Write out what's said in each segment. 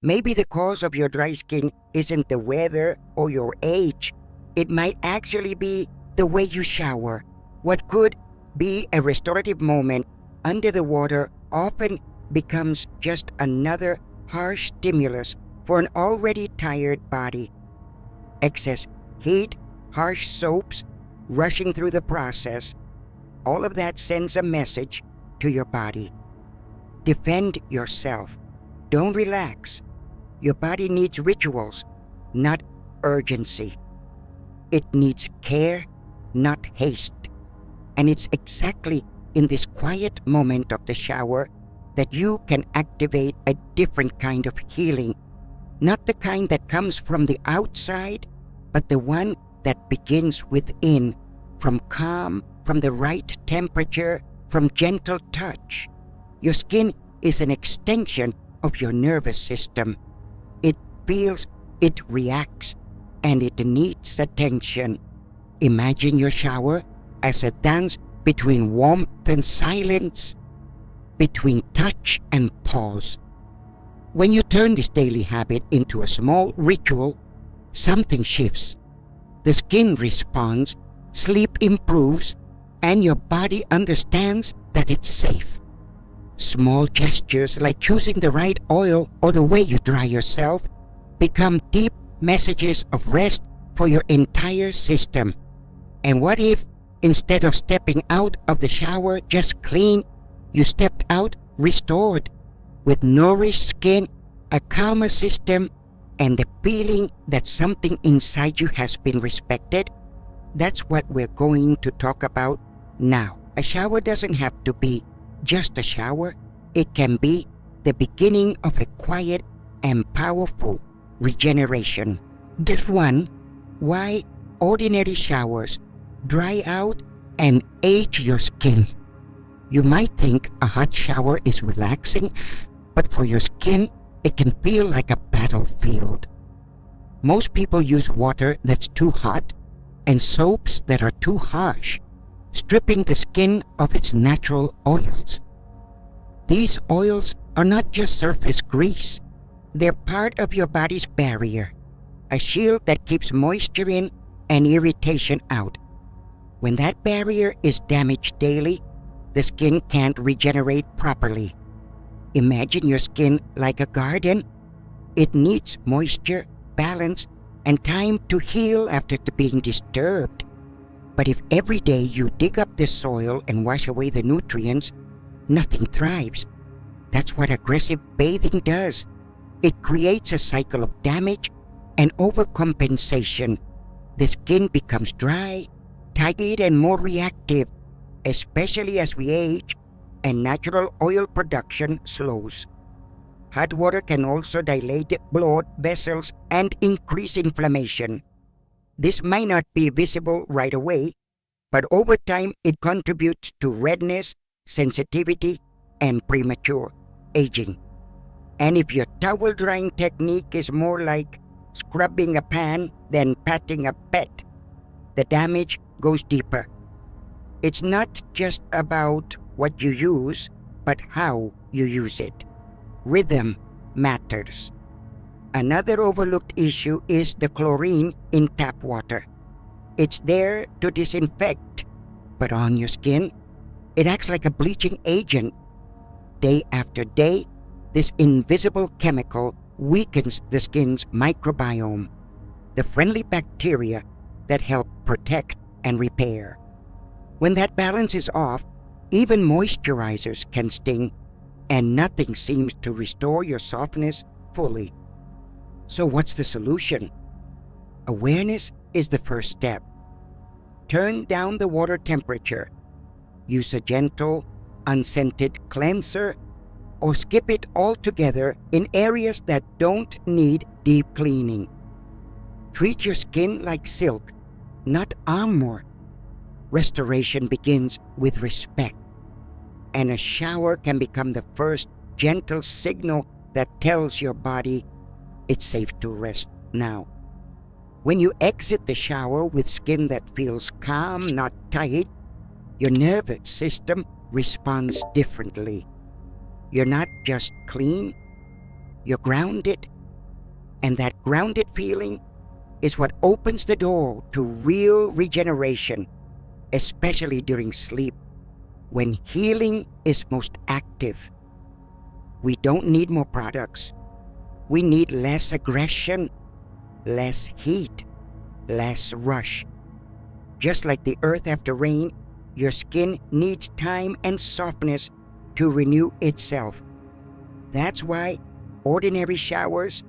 Maybe the cause of your dry skin isn't the weather or your age. It might actually be the way you shower. What could be a restorative moment under the water often becomes just another harsh stimulus for an already tired body. Excess heat, harsh soaps, rushing through the process, all of that sends a message to your body. Defend yourself. Don't relax. Your body needs rituals, not urgency. It needs care, not haste. And it's exactly in this quiet moment of the shower that you can activate a different kind of healing. Not the kind that comes from the outside, but the one that begins within, from calm, from the right temperature, from gentle touch. Your skin is an extension of your nervous system. It feels, it reacts, and it needs attention. Imagine your shower as a dance between warmth and silence, between touch and pause. When you turn this daily habit into a small ritual, something shifts. The skin responds, sleep improves, and your body understands that it's safe. Small gestures like choosing the right oil or the way you dry yourself become deep messages of rest for your entire system. And what if, instead of stepping out of the shower just clean, you stepped out restored, with nourished skin, a calmer system, and the feeling that something inside you has been respected? That's what we're going to talk about now. A shower doesn't have to be just a shower. It can be the beginning of a quiet and powerful regeneration. This one, why ordinary showers dry out and age your skin. You might think a hot shower is relaxing, but for your skin, it can feel like a battlefield. Most people use water that's too hot and soaps that are too harsh, stripping the skin of its natural oils. These oils are not just surface grease. They're part of your body's barrier, a shield that keeps moisture in and irritation out. When that barrier is damaged daily, the skin can't regenerate properly. Imagine your skin like a garden. It needs moisture, balance, and time to heal after being disturbed. But if every day you dig up the soil and wash away the nutrients, nothing thrives. That's what aggressive bathing does. It creates a cycle of damage and overcompensation. The skin becomes dry, tired, and more reactive, especially as we age and natural oil production slows. Hot water can also dilate blood vessels and increase inflammation. This might not be visible right away, but over time it contributes to redness, sensitivity, and premature aging. And if your towel drying technique is more like scrubbing a pan than patting a pet, the damage goes deeper. It's not just about what you use, but how you use it. Rhythm matters. Another overlooked issue is the chlorine in tap water. It's there to disinfect, but on your skin, it acts like a bleaching agent. Day after day, this invisible chemical weakens the skin's microbiome, the friendly bacteria that help protect and repair. When that balance is off, even moisturizers can sting, and nothing seems to restore your softness fully. So what's the solution? Awareness is the first step. Turn down the water temperature. Use a gentle, unscented cleanser, or skip it altogether in areas that don't need deep cleaning. Treat your skin like silk, not armor. Restoration begins with respect, and a shower can become the first gentle signal that tells your body it's safe to rest now. When you exit the shower with skin that feels calm, not tight, your nervous system responds differently. You're not just clean, You're grounded, and that grounded feeling is what opens the door to real regeneration, especially during sleep, when healing is most active. We don't need more products. We need less aggression, less heat, less rush. Just like the earth after rain, your skin needs time and softness to renew itself. That's why ordinary showers,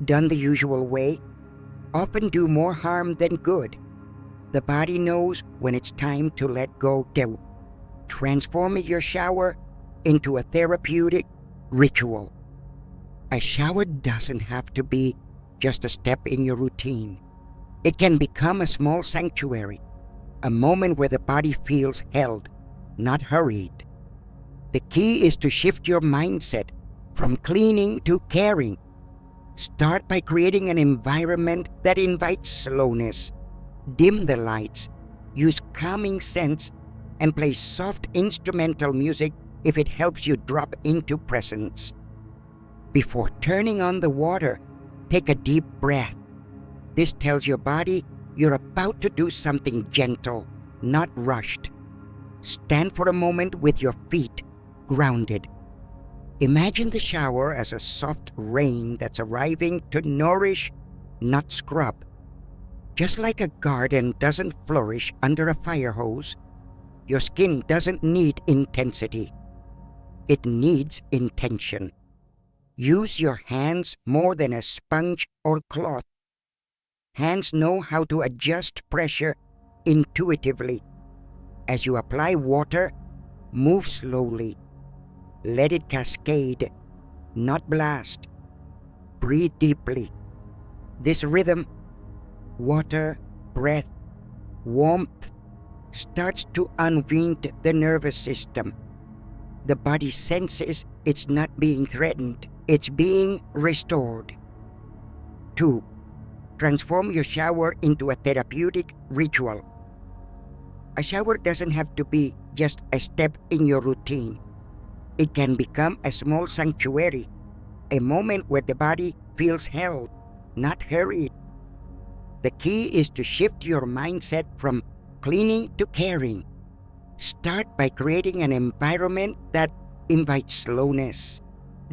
done the usual way, often do more harm than good. The body knows when it's time to let go. Transforming your shower into a therapeutic ritual. A shower doesn't have to be just a step in your routine. It can become a small sanctuary, a moment where the body feels held, not hurried. The key is to shift your mindset from cleaning to caring. Start by creating an environment that invites slowness. Dim the lights, use calming scents, and play soft instrumental music if it helps you drop into presence. Before turning on the water, take a deep breath. This tells your body you're about to do something gentle, not rushed. Stand for a moment with your feet grounded. Imagine the shower as a soft rain that's arriving to nourish, not scrub. Just like a garden doesn't flourish under a fire hose, your skin doesn't need intensity. It needs intention. Use your hands more than a sponge or cloth. Hands know how to adjust pressure intuitively. As you apply water, move slowly. Let it cascade, not blast. Breathe deeply. This rhythm, water, breath, warmth, starts to unwind the nervous system. The body senses it's not being threatened, it's being restored. 2. Transform your shower into a therapeutic ritual. A shower doesn't have to be just a step in your routine. It can become a small sanctuary, a moment where the body feels held, not hurried. The key is to shift your mindset from cleaning to caring. Start by creating an environment that invites slowness.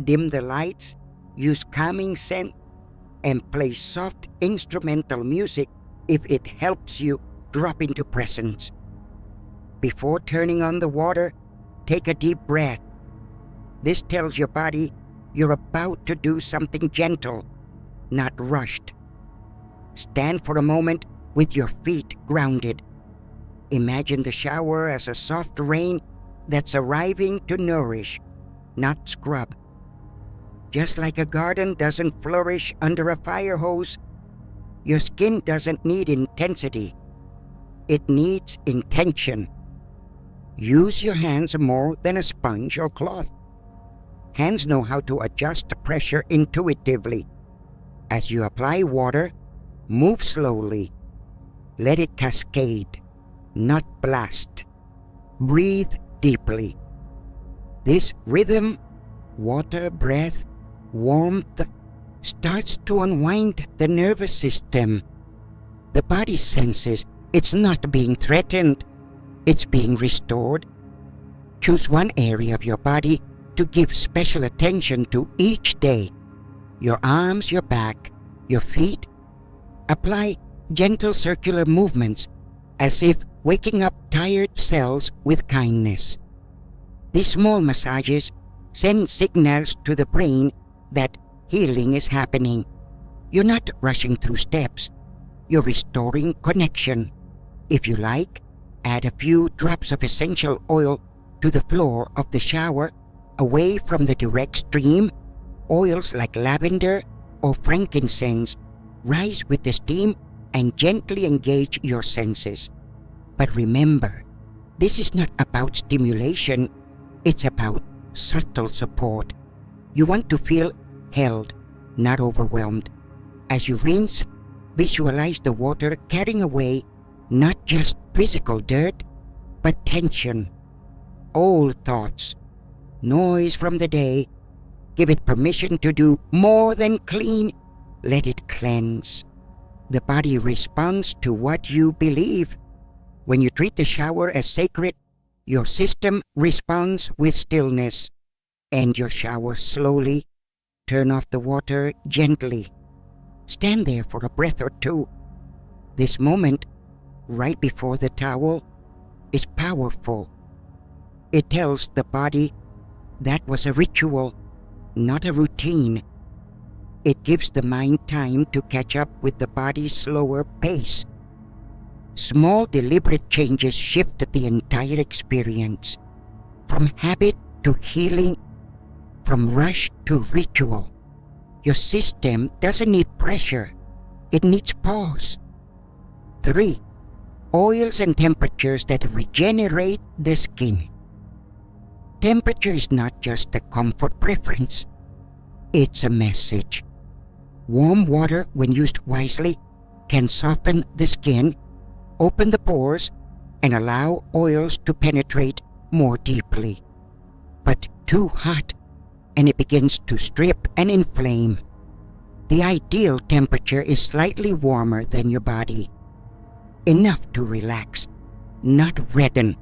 Dim the lights, use calming scent, and play soft instrumental music if it helps you drop into presence. Before turning on the water, take a deep breath. This tells your body you're about to do something gentle, not rushed. Stand for a moment with your feet grounded. Imagine the shower as a soft rain that's arriving to nourish, not scrub. Just like a garden doesn't flourish under a fire hose, your skin doesn't need intensity. It needs intention. Use your hands more than a sponge or cloth. Hands know how to adjust pressure intuitively. As you apply water, move slowly. Let it cascade, not blast. Breathe deeply. This rhythm, water, breath, warmth, starts to unwind the nervous system. The body senses it's not being threatened, it's being restored. Choose one area of your body to give special attention to each day. Your arms, your back, your feet. Apply gentle circular movements as if waking up tired cells with kindness. These small massages send signals to the brain that healing is happening. You're not rushing through steps. You're restoring connection. If you like, add a few drops of essential oil to the floor of the shower, away from the direct stream. Oils like lavender or frankincense rise with the steam and gently engage your senses. But remember, this is not about stimulation, it's about subtle support. You want to feel held, not overwhelmed. As you rinse, visualize the water carrying away not just physical dirt, but tension, old thoughts, noise from the day, Give it permission to do more than clean. Let it cleanse. The body responds to what you believe. When you treat the shower as sacred, your system responds with stillness. End your shower slowly. Turn off the water gently. Stand there for a breath or two. This moment, right before the towel, is powerful. It tells the body that was a ritual, not a routine. It gives the mind time to catch up with the body's slower pace. Small deliberate changes shift the entire experience, from habit to healing, from rush to ritual. Your system doesn't need pressure, it needs pause. 3. Oils and temperatures that regenerate the skin. Temperature is not just a comfort preference, it's a message. Warm water, when used wisely, can soften the skin, open the pores, and allow oils to penetrate more deeply. But too hot, and it begins to strip and inflame. The ideal temperature is slightly warmer than your body. Enough to relax, not redden.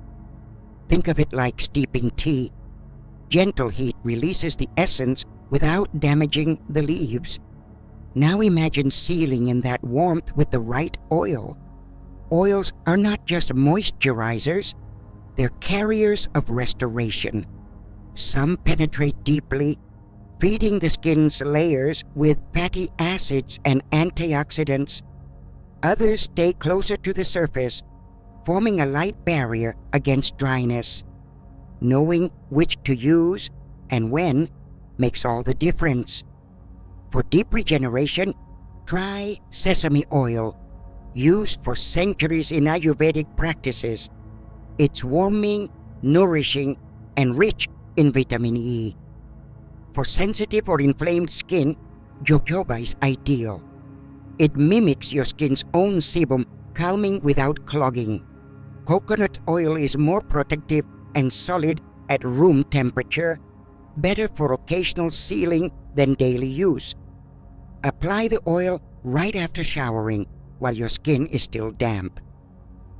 Think of it like steeping tea. Gentle heat releases the essence without damaging the leaves. Now imagine sealing in that warmth with the right oil. Oils are not just moisturizers, they're carriers of restoration. Some penetrate deeply, feeding the skin's layers with fatty acids and antioxidants. Others stay closer to the surface, forming a light barrier against dryness. Knowing which to use and when makes all the difference. For deep regeneration, try sesame oil, used for centuries in Ayurvedic practices. It's warming, nourishing, and rich in vitamin E. For sensitive or inflamed skin, jojoba is ideal. It mimics your skin's own sebum, calming without clogging. Coconut oil is more protective and solid at room temperature, better for occasional sealing than daily use. Apply the oil right after showering while your skin is still damp.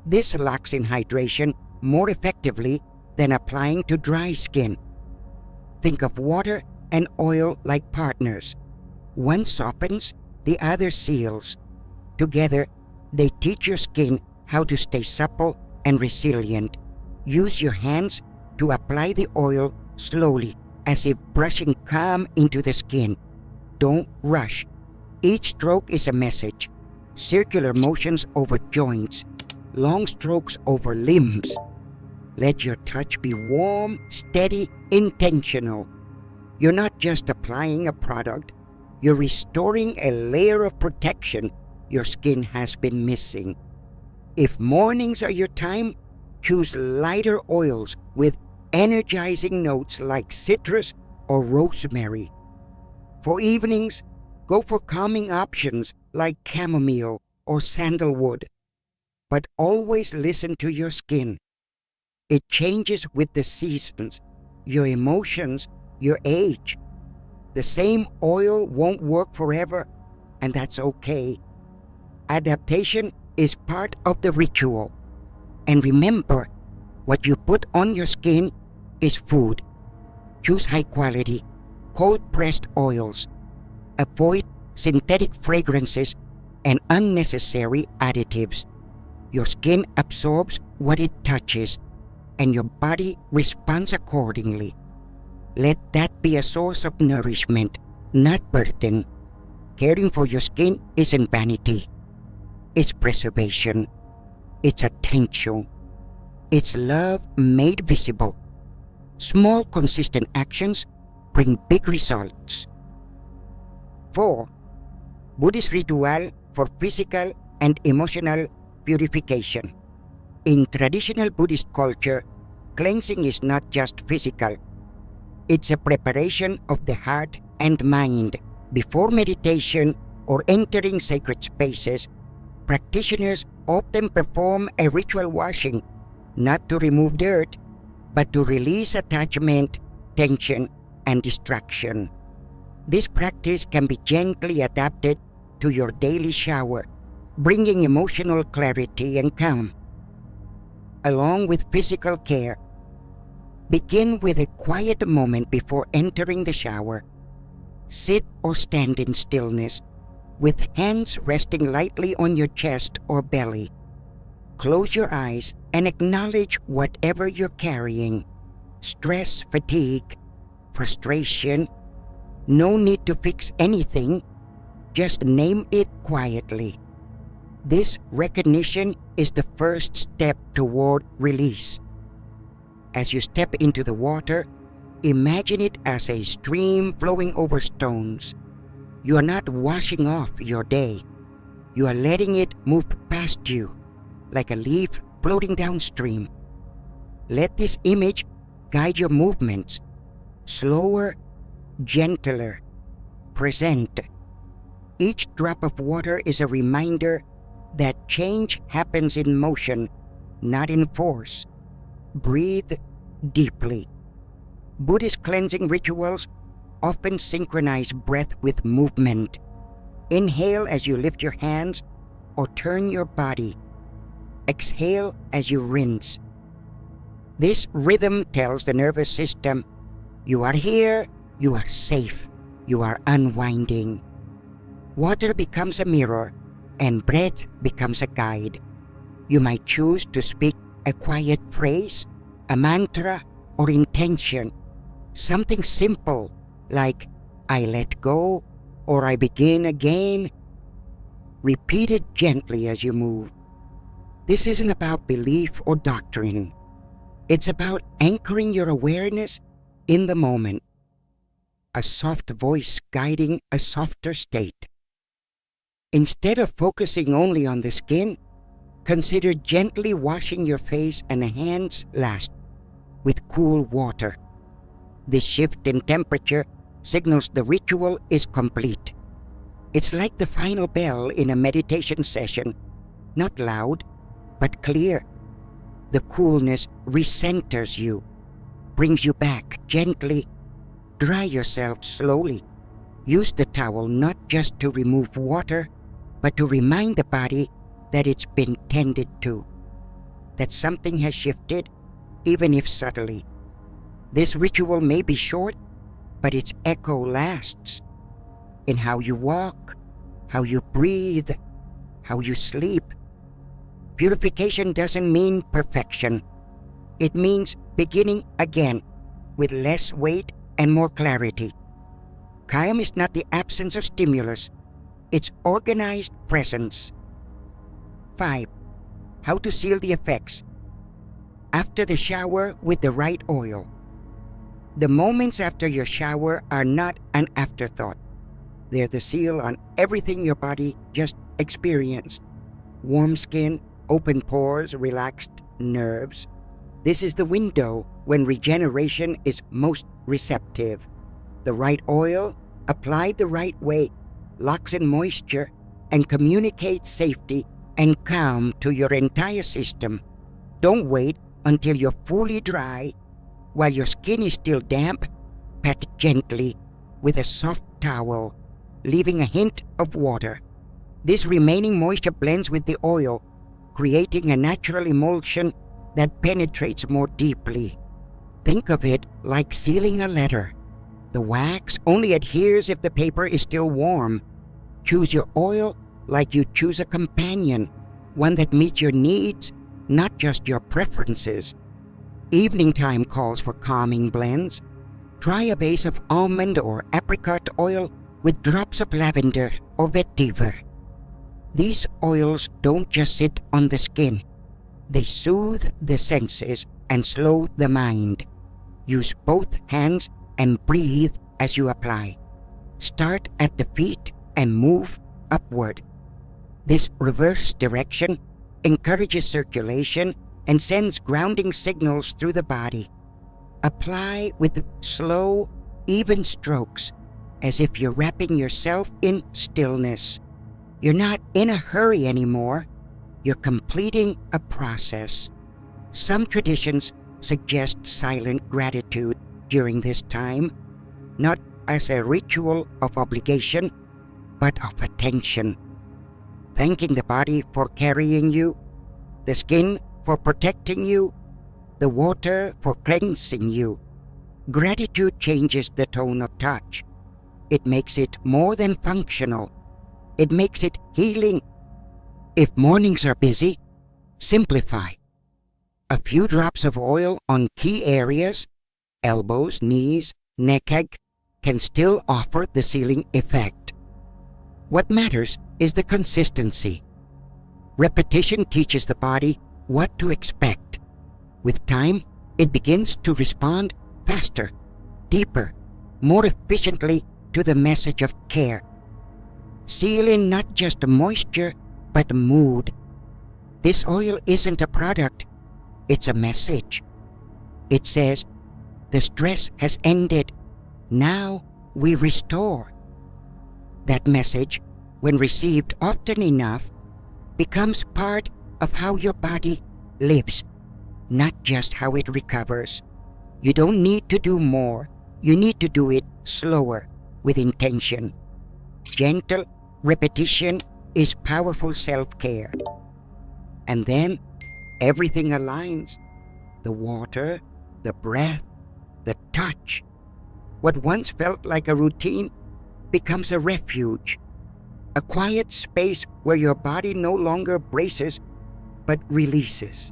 This locks in hydration more effectively than applying to dry skin. Think of water and oil like partners. One softens, the other seals. Together, they teach your skin how to stay supple and resilient. Use your hands to apply the oil slowly, as if brushing calm into the skin. Don't rush. Each stroke is a message. Circular motions over joints, long strokes over limbs. Let your touch be warm, steady, intentional. You're not just applying a product, you're restoring a layer of protection your skin has been missing. If mornings are your time, choose lighter oils with energizing notes like citrus or rosemary. For evenings, go for calming options like chamomile or sandalwood. But always listen to your skin. It changes with the seasons, your emotions, your age. The same oil won't work forever, and that's okay. Adaptation is part of the ritual. And remember, what you put on your skin is food. Choose high quality, cold-pressed oils. Avoid synthetic fragrances and unnecessary additives. Your skin absorbs what it touches, and your body responds accordingly. Let that be a source of nourishment, not burden. Caring for your skin isn't vanity. It's preservation. It's attention. It's love made visible. Small, consistent actions bring big results. 4. Buddhist ritual for physical and emotional purification. In traditional Buddhist culture, cleansing is not just physical. It's a preparation of the heart and mind. Before meditation or entering sacred spaces, practitioners often perform a ritual washing, not to remove dirt, but to release attachment, tension, and distraction. This practice can be gently adapted to your daily shower, bringing emotional clarity and calm. Along with physical care, begin with a quiet moment before entering the shower. Sit or stand in stillness, with hands resting lightly on your chest or belly. Close your eyes and acknowledge whatever you're carrying: stress, fatigue, frustration. No need to fix anything, just name it quietly. This recognition is the first step toward release. As you step into the water, imagine it as a stream flowing over stones. You are not washing off your day. You are letting it move past you, like a leaf floating downstream. Let this image guide your movements. Slower, gentler, present. Each drop of water is a reminder that change happens in motion, not in force. Breathe deeply. Buddhist cleansing rituals often synchronize breath with movement. Inhale as you lift your hands or turn your body. Exhale as you rinse. This rhythm tells the nervous system, you are here, you are safe, you are unwinding. Water becomes a mirror, and breath becomes a guide. You might choose to speak a quiet phrase, a mantra, or intention. Something simple like, I let go, or I begin again. Repeat it gently as you move. This isn't about belief or doctrine. It's about anchoring your awareness in the moment. A soft voice guiding a softer state. Instead of focusing only on the skin, consider gently washing your face and hands last with cool water. This shift in temperature signals the ritual is complete. It's like the final bell in a meditation session, not loud, but clear. The coolness recenters you, brings you back gently. Dry yourself slowly. Use the towel not just to remove water, but to remind the body that it's been tended to, that something has shifted, even if subtly. This ritual may be short, but its echo lasts in how you walk, how you breathe, how you sleep. Purification doesn't mean perfection. It means beginning again with less weight and more clarity. Calm is not the absence of stimulus, it's organized presence. 5. How to seal the effects. After the shower with the right oil. The moments after your shower are not an afterthought. They're the seal on everything your body just experienced. Warm skin, open pores, relaxed nerves. This is the window when regeneration is most receptive. The right oil, applied the right way, locks in moisture and communicates safety and calm to your entire system. Don't wait until you're fully dry. While your skin is still damp, pat gently with a soft towel, leaving a hint of water. This remaining moisture blends with the oil, creating a natural emulsion that penetrates more deeply. Think of it like sealing a letter. The wax only adheres if the paper is still warm. Choose your oil like you choose a companion, one that meets your needs, not just your preferences. Evening time calls for calming blends. Try a base of almond or apricot oil with drops of lavender or vetiver. These oils don't just sit on the skin. They soothe the senses and slow the mind. Use both hands and breathe as you apply. Start at the feet and move upward. This reverse direction encourages circulation and sends grounding signals through the body. Apply with slow, even strokes, as if you're wrapping yourself in stillness. You're not in a hurry anymore. You're completing a process. Some traditions suggest silent gratitude during this time, not as a ritual of obligation, but of attention. Thanking the body for carrying you, the skin for protecting you, the water for cleansing you. Gratitude changes the tone of touch. It makes it more than functional. It makes it healing. If mornings are busy, simplify. A few drops of oil on key areas, elbows, knees, neck, can still offer the sealing effect. What matters is the consistency. Repetition teaches the body what to expect. With time, it begins to respond faster, deeper, more efficiently to the message of care. Sealing not just moisture, but mood. This oil isn't a product, it's a message. It says, the stress has ended. Now we restore. That message, when received often enough, becomes part of how your body lives, not just how it recovers. You don't need to do more. You need to do it slower, with intention. Gentle repetition is powerful self-care. And then everything aligns. The water, the breath, the touch. What once felt like a routine becomes a refuge, a quiet space where your body no longer braces but releases.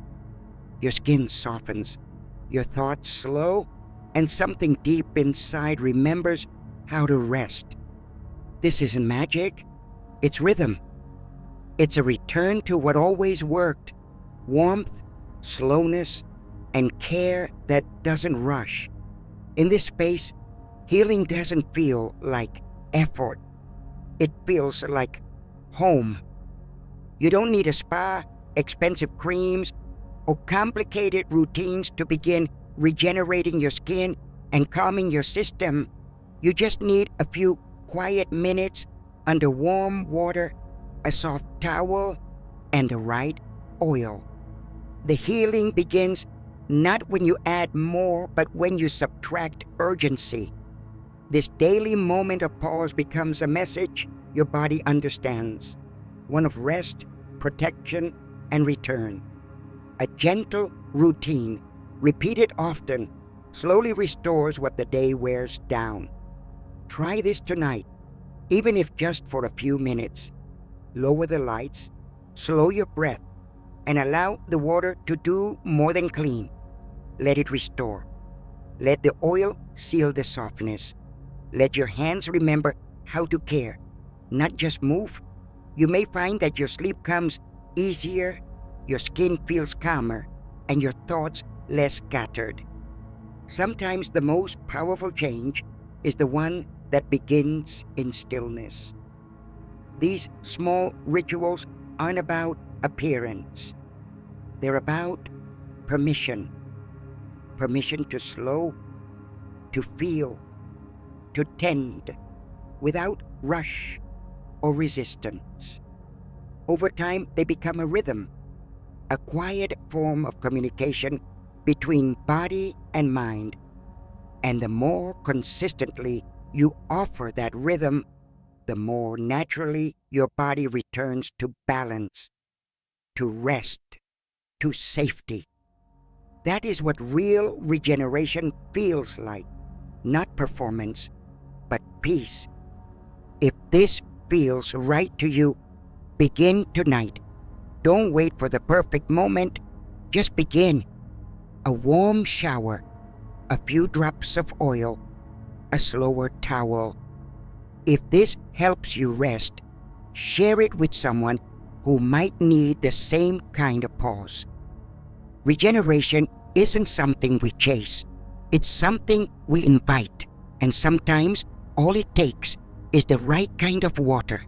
Your skin softens, your thoughts slow, and something deep inside remembers how to rest. This isn't magic, it's rhythm. It's a return to what always worked: warmth, slowness, and care that doesn't rush. In this space, healing doesn't feel like effort. It feels like home. You don't need a spa, expensive creams, or complicated routines to begin regenerating your skin and calming your system. You just need a few quiet minutes under warm water, a soft towel, and the right oil. The healing begins not when you add more, but when you subtract urgency. This daily moment of pause becomes a message your body understands, one of rest, protection, and return. A gentle routine, repeated often, slowly restores what the day wears down. Try this tonight, even if just for a few minutes. Lower the lights, slow your breath, and allow the water to do more than clean. Let it restore. Let the oil seal the softness. Let your hands remember how to care, not just move. You may find that your sleep comes easier, your skin feels calmer, and your thoughts less scattered. Sometimes the most powerful change is the one that begins in stillness. These small rituals aren't about appearance. They're about permission. Permission to slow, to feel, to tend, without rush or resistance. Over time, they become a rhythm, a quiet form of communication between body and mind. And the more consistently you offer that rhythm, the more naturally your body returns to balance, to rest, to safety. That is what real regeneration feels like, not performance, but peace. If this feels right to you, begin tonight. Don't wait for the perfect moment. Just begin. A warm shower, a few drops of oil, a slower towel. If this helps you rest, share it with someone who might need the same kind of pause. Regeneration isn't something we chase. It's something we invite. And sometimes all it takes is the right kind of water,